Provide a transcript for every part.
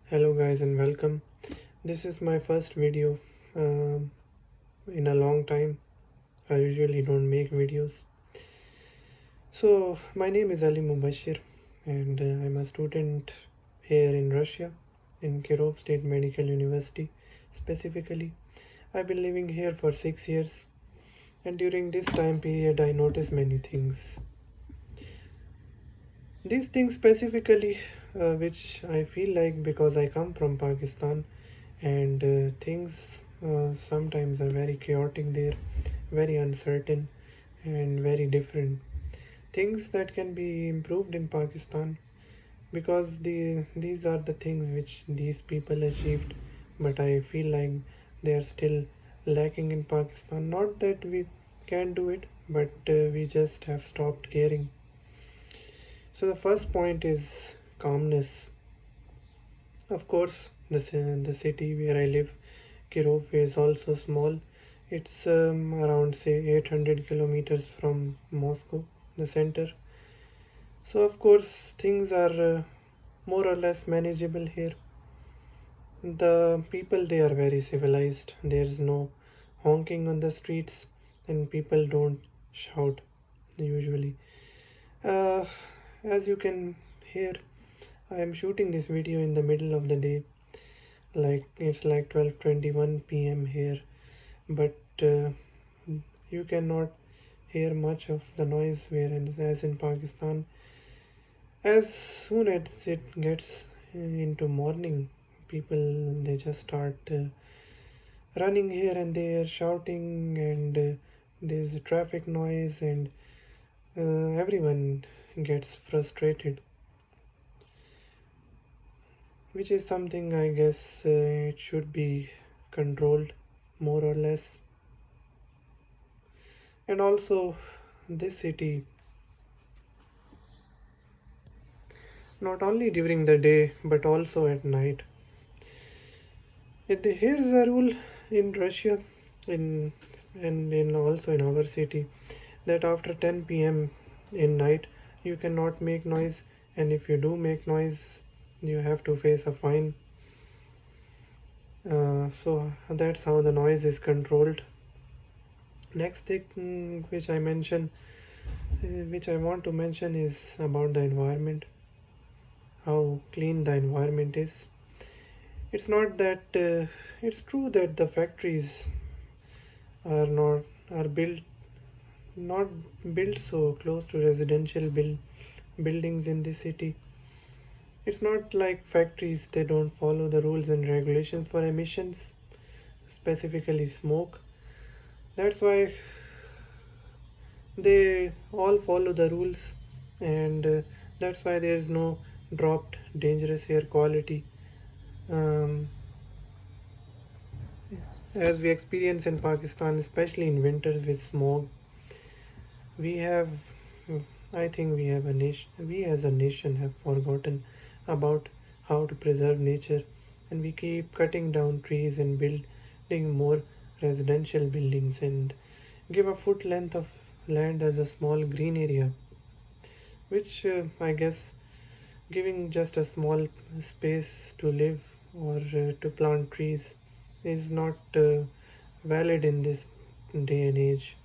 Hello guys and welcome. This is my first video um, in a long time. I usually don't make videos. So my name is Ali Mubashir and I'm a student here in Russia in Kirov State Medical University specifically. I've been living here for 6 years and during this time period I noticed many things. These things specifically which I feel like because I come from Pakistan and things sometimes are very chaotic there, very uncertain and very different. Things that can be improved in Pakistan because these are the things which these people achieved, but I feel like they are still lacking in Pakistan. Not that we can do it, but we just have stopped caring. So the first point is calmness. Of course, the city where I live, Kirov, is also small. It's around say 800 kilometers from Moscow, the center. So of course things are more or less manageable here. The people they are very civilized. There's no honking on the streets, and people don't shout usually. Uh, as you can hear, I am shooting this video in the middle of the day, like it's like 12:21 p.m. here, but you cannot hear much of the noise whereas in Pakistan, as soon as it gets into morning, people they just start running here and there, shouting, and there's a traffic noise, and everyone gets frustrated, which is something I guess it should be controlled more or less. And also, this city, not only during the day but also at night. Here's a rule in Russia, in and in also in our city, that after 10 p.m. in night you cannot make noise, and if you do make noise, you have to face a fine. So that's how the noise is controlled. Next thing which I want to mention is about the environment, how clean the environment is. It's not that it's true that the factories are not are built not built so close to residential buildings in this city. It's not like factories they don't follow the rules and regulations for emissions, specifically smoke. That's why they all follow the rules, and that's why there is no dropped dangerous air quality. Um, as we experience in Pakistan, especially in winters with smog, we have, I think we as a nation have forgotten about how to preserve nature, and we keep cutting down trees and building more residential buildings and give a foot length of land as a small green area, which I guess giving just a small space to live or to plant trees is not valid in this day and age.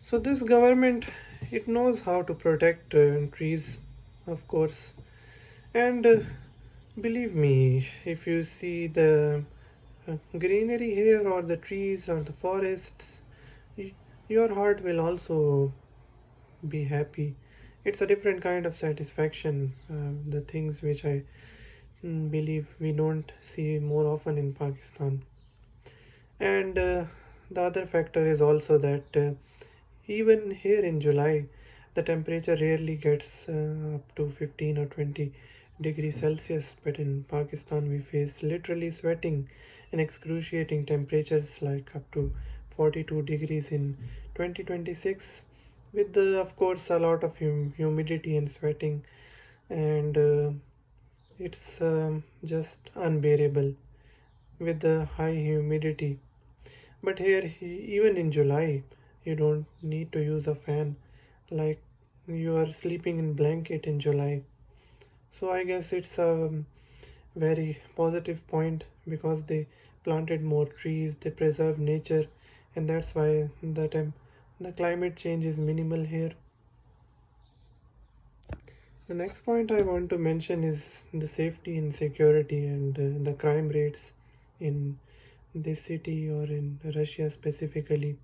So this government, it knows how to protect trees, of course, and believe me, if you see the greenery here or the trees or the forests, y- your heart will also be happy. It's a different kind of satisfaction. The things which I believe we don't see more often in Pakistan. And the other factor is also that even here in July, the temperature rarely gets up to 15 or 20 degrees Celsius, but in Pakistan, we face literally sweating and excruciating temperatures like up to 42 degrees in 2026, with of course a lot of humidity and sweating, and it's just unbearable with the high humidity. But here, even in July, you don't need to use a fan, like you are sleeping in blanket in July. So I guess it's a very positive point because they planted more trees, they preserve nature, and that's why the climate change is minimal here. The next point I want to mention is the safety and security and the crime rates in this city or in Russia specifically.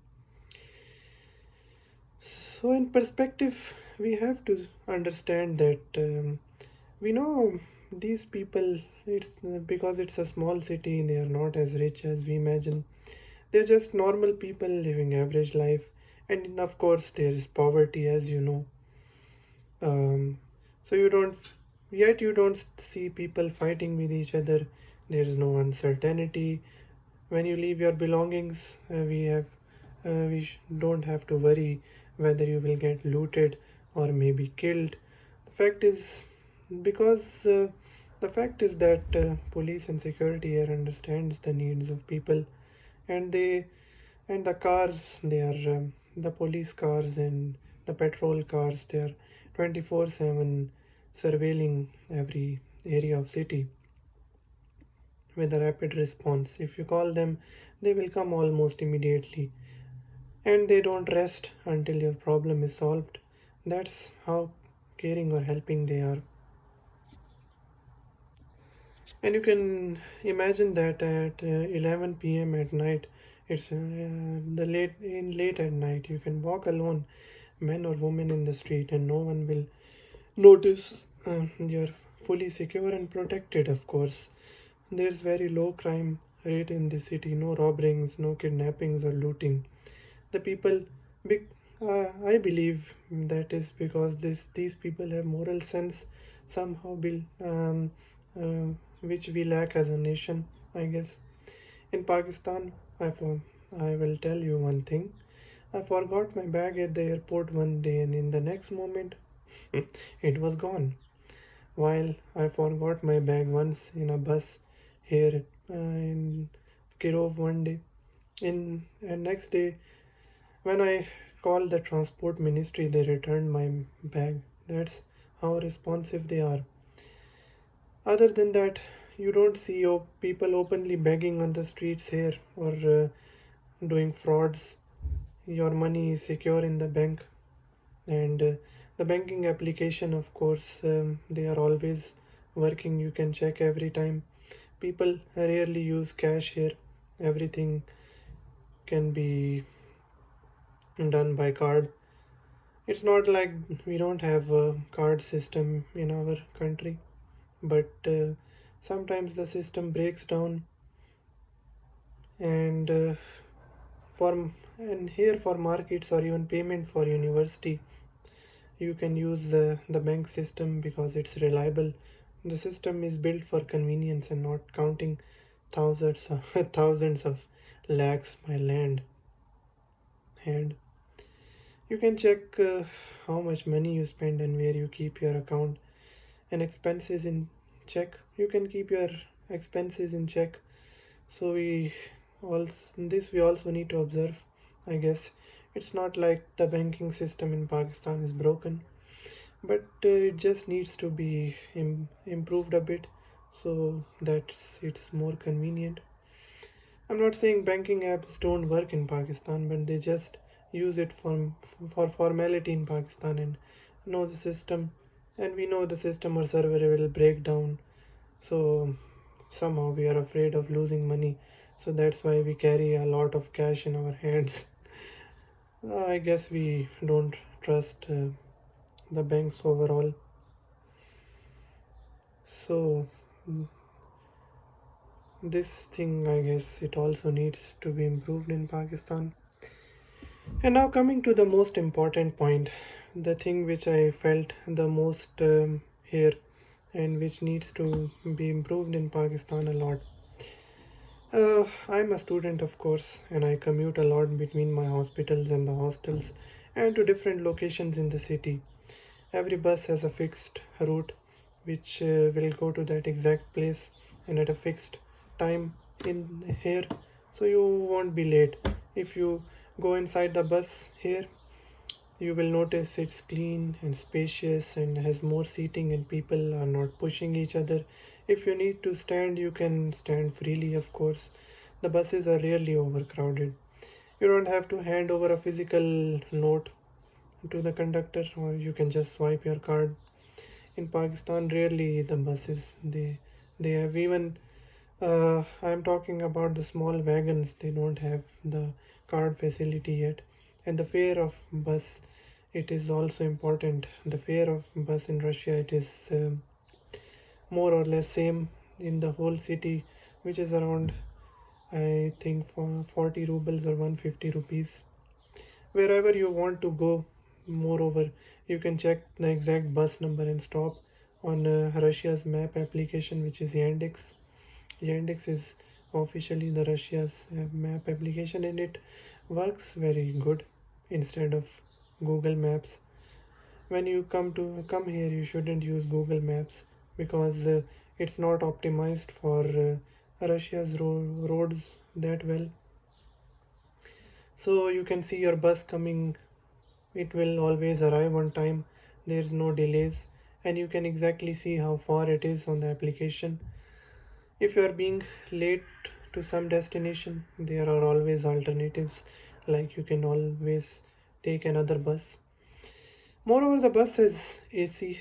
So, in perspective, we have to understand that we know these people, it's because it's a small city, they are not as rich as we imagine. They're just normal people living average life, and of course, there is poverty, as you know. Um, so you don't see people fighting with each other. There is no uncertainty. When you leave your belongings, don't have to worry whether you will get looted or maybe killed. The fact is, because the fact is that police and security here understands the needs of people, and the cars, they are the police cars and the patrol cars, they are 24/7 surveilling every area of city with a rapid response. If you call them, they will come almost immediately, and they don't rest until your problem is solved. That's how caring or helping they are. And you can imagine that at 11 p.m. at night, it's the late at night. You can walk alone, man or woman, in the street, and no one will notice. You're fully secure and protected, of course. There's very low crime rate in the city. No robberies, no kidnappings or looting. The people, big, I believe that is because these people have moral sense somehow, uh, which we lack as a nation, I guess. In Pakistan, I will tell you one thing. I forgot my bag at the airport one day, and in the next moment, it was gone. While I forgot my bag once in a bus here in Kirov one day, in and next day when I called the transport ministry, they returned my bag. That's how responsive they are. Other than that, you don't see people openly begging on the streets here or doing frauds. Your money is secure in the bank, and the banking application, of course, they are always working. You can check every time. People rarely use cash here. Everything can be done by card. It's not like we don't have a card system in our country, but sometimes the system breaks down, and for and here for markets or even payment for university, you can use the bank system because it's reliable. The system is built for convenience and not counting thousands of thousands of lakhs by land hand. You can check how much money you spend and where you keep your account and expenses in check. You can keep your expenses in check. So we also need to observe, I guess. It's not like the banking system in Pakistan is broken, but it just needs to be improved a bit so that it's more convenient. I'm not saying banking apps don't work in Pakistan, but they just use it for formality in Pakistan and know the system, and we know the system or server will break down. So somehow we are afraid of losing money. So that's why we carry a lot of cash in our hands. I guess we don't trust the banks overall. So this thing, I guess, it also needs to be improved in Pakistan. And now coming to the most important point, the thing which I felt the most here and which needs to be improved in Pakistan a lot. I'm a student, of course, and I commute a lot between my hospitals and the hostels and to different locations in the city. Every bus has a fixed route which will go to that exact place and at a fixed time in here, so you won't be late. If you go inside the bus here, You will notice it's clean and spacious and has more seating, and people are not pushing each other. If you need to stand, you can stand freely, of course. The buses are rarely overcrowded. You don't have to hand over a physical note to the conductor, or you can just swipe your card. In Pakistan, rarely the buses they have even I'm talking about the small wagons. They don't have the card facility yet. And the fare of bus, it is also important. The fare of bus in Russia, it is more or less same in the whole city, which is around, I think, for 40 rubles or 150 rupees. Wherever you want to go, moreover, you can check the exact bus number and stop on Russia's map application, which is Yandex. Yandex is officially the Russia's map application, and it works very good instead of Google Maps. When you come here, you shouldn't use Google Maps because it's not optimized for Russia's roads that well. So you can see your bus coming. It will always arrive on time. There's no delays, and you can exactly see how far it is on the application. If you are being late to some destination, there are always alternatives, like you can always take another bus. Moreover, the bus has AC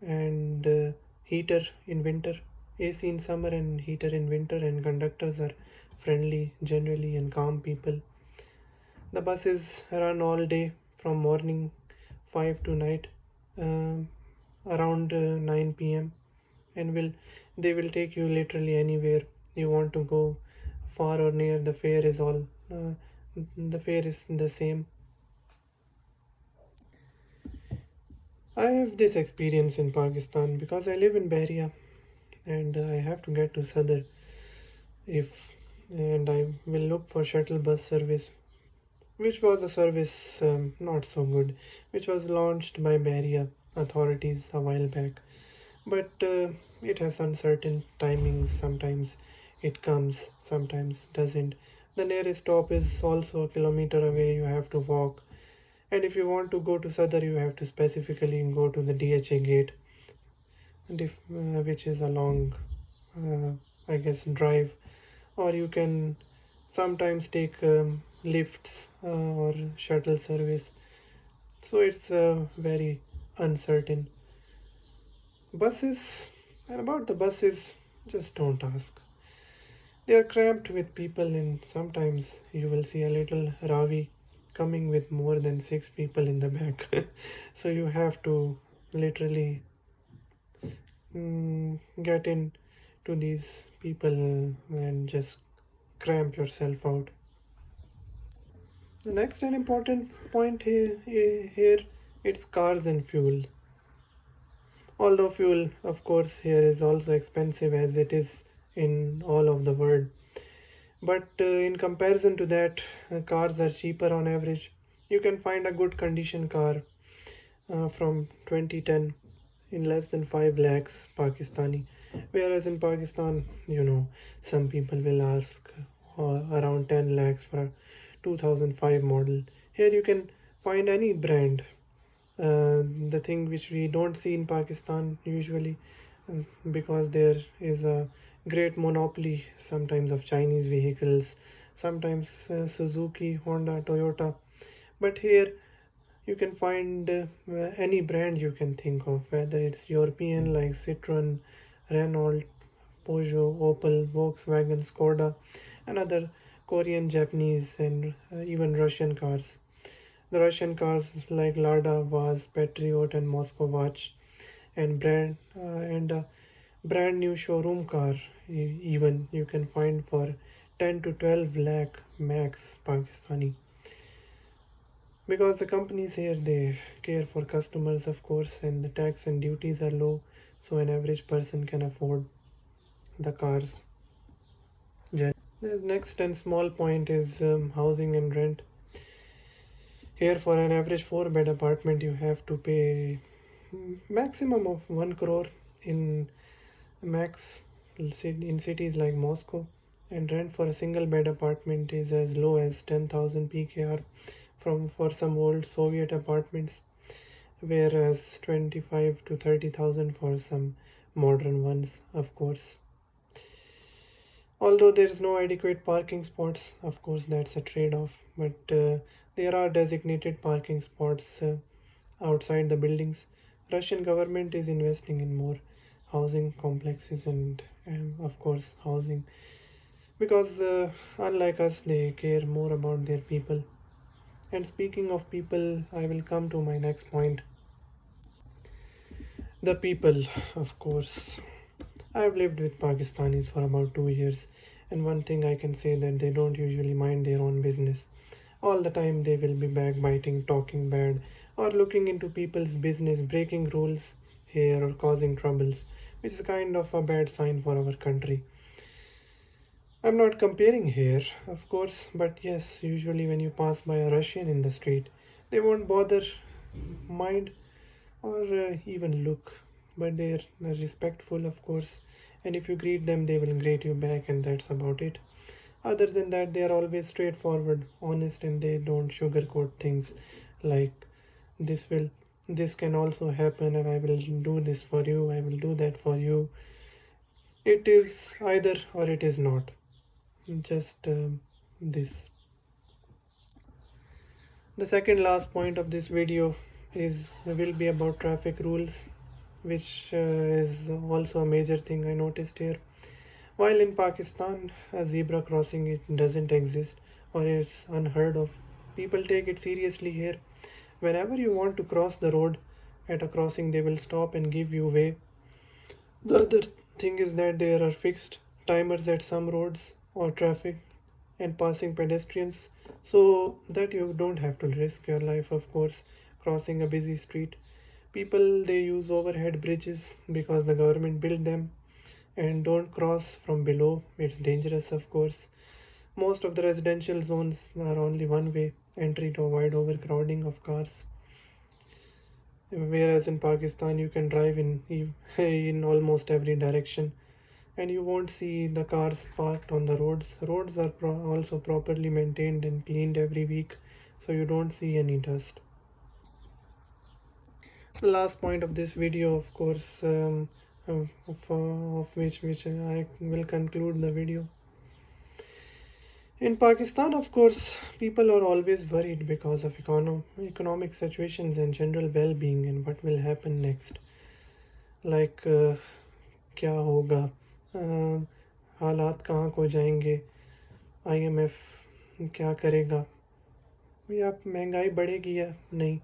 and heater in winter, AC in summer and heater in winter, and conductors are friendly, generally, and calm people. The buses run all day from morning 5 to night um around 9 p.m. and they will take you literally anywhere you want to go, far or near. The fare is the same. I have this experience in Pakistan because I live in Bahria, and I have to get to Sadr if and I will look for shuttle bus service, which was a service not so good, which was launched by Bahria authorities a while back. But it has uncertain timings. Sometimes it comes, sometimes doesn't. The nearest stop is also a kilometer away. You have to walk, and if you want to go to Sadar, you have to specifically go to the DHA gate, which is a long, uh, I guess, drive. Or you can sometimes take lifts or shuttle service. So it's very uncertain. Buses, and about the buses, just don't ask. They are cramped with people, and sometimes you will see a little Ravi coming with more than six people in the back. So you have to literally get in to these people and just cramp yourself out. The next and important point here it's cars and fuel. Although fuel, of course, here is also expensive as it is in all of the world. But in comparison to that, cars are cheaper on average. You can find a good condition car from 2010 in less than 5 lakhs Pakistani. Whereas in Pakistan, some people will ask around 10 lakhs for a 2005 model. Here you can find any brand. The thing which we don't see in Pakistan usually, because there is a great monopoly sometimes of Chinese vehicles, sometimes Suzuki, Honda, Toyota. But here you can find any brand you can think of, whether it's European like Citroen, Renault, Peugeot, Opel, Volkswagen, Skoda, and other Korean, Japanese, and even Russian cars. The Russian cars like Lada, Vaz, Patriot, and Moscow Watch, and a brand new showroom car even you can find for 10 to 12 lakh max Pakistani. Because the companies here, they care for customers, of course, and the tax and duties are low, so an average person can afford the cars. The next and small point is housing and rent. Here, for an average 4-bed apartment, you have to pay maximum of 1 crore in max in cities like Moscow, and rent for a single bed apartment is as low as 10,000 PKR from for some old Soviet apartments, whereas 25 to 30,000 for some modern ones, of course. Although there is no adequate parking spots, of course, that's a trade-off. But there are designated parking spots outside the buildings. Russian government is investing in more housing complexes and of course housing because unlike us, they care more about their people. And speaking of people, I will come to my next point. The people, of course. I've lived with Pakistanis for about 2 years, and one thing I can say that they don't usually mind their own business. All the time they will be backbiting, talking bad, or looking into people's business, breaking rules here or causing troubles, which is kind of a bad sign for our country. I'm not comparing here, of course, but yes, usually when you pass by a Russian in the street, they won't bother, mind, or even look, but they're respectful, of course, and if you greet them, they will greet you back, and that's about it. Other than that, they are always straightforward, honest, and they don't sugarcoat things like this will this can also happen and I will do this for you, I will do that for you. It is either or it is not. Just this. The second last point of this video is will be about traffic rules, which is also a major thing I noticed here. While in Pakistan, a zebra crossing it doesn't exist or it's unheard of, people take it seriously here. Whenever you want to cross the road at a crossing, they will stop and give you way. The other thing is that there are fixed timers at some roads or traffic and passing pedestrians so that you don't have to risk your life, of course, crossing a busy street. People they use overhead bridges because the government built them and don't cross from below. It's dangerous, of course. Most of the residential zones are only one way entry to avoid overcrowding of cars. Whereas in Pakistan, you can drive in almost every direction, and you won't see the cars parked on the roads. Roads are also properly maintained and cleaned every week, so you don't see any dust. The last point of this video, of course, of which I will conclude the video. In Pakistan, of course, people are always worried because of economic situations and general well-being and what will happen next. Like, क्या होगा, हालात कहाँ को जाएंगे, IMF क्या करेगा, या महंगाई बढ़ेगी या नहीं.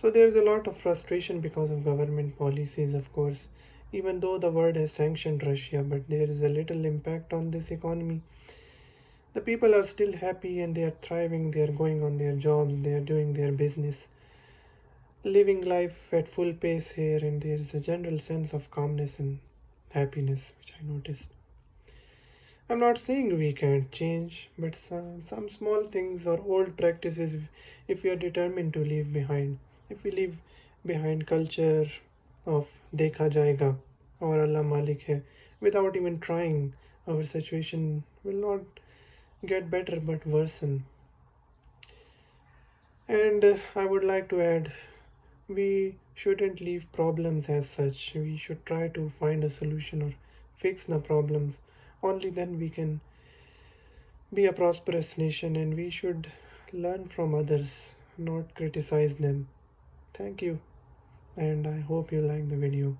So there's a lot of frustration because of government policies, of course. Even though the world has sanctioned Russia, but there is a little impact on this economy. The people are still happy and they are thriving, they are going on their jobs, they are doing their business, living life at full pace here, and there is a general sense of calmness and happiness, which I noticed. I'm not saying we can't change, but some small things or old practices, if we are determined to leave behind, if we leave behind culture of देखा जाएगा or Allah Malik hai, without even trying, our situation will not get better but worsen. And I would like to add, we shouldn't leave problems as such. We should try to find a solution or fix the problems. Only then we can be a prosperous nation, and we should learn from others, not criticize them. Thank you, and I hope you like the video.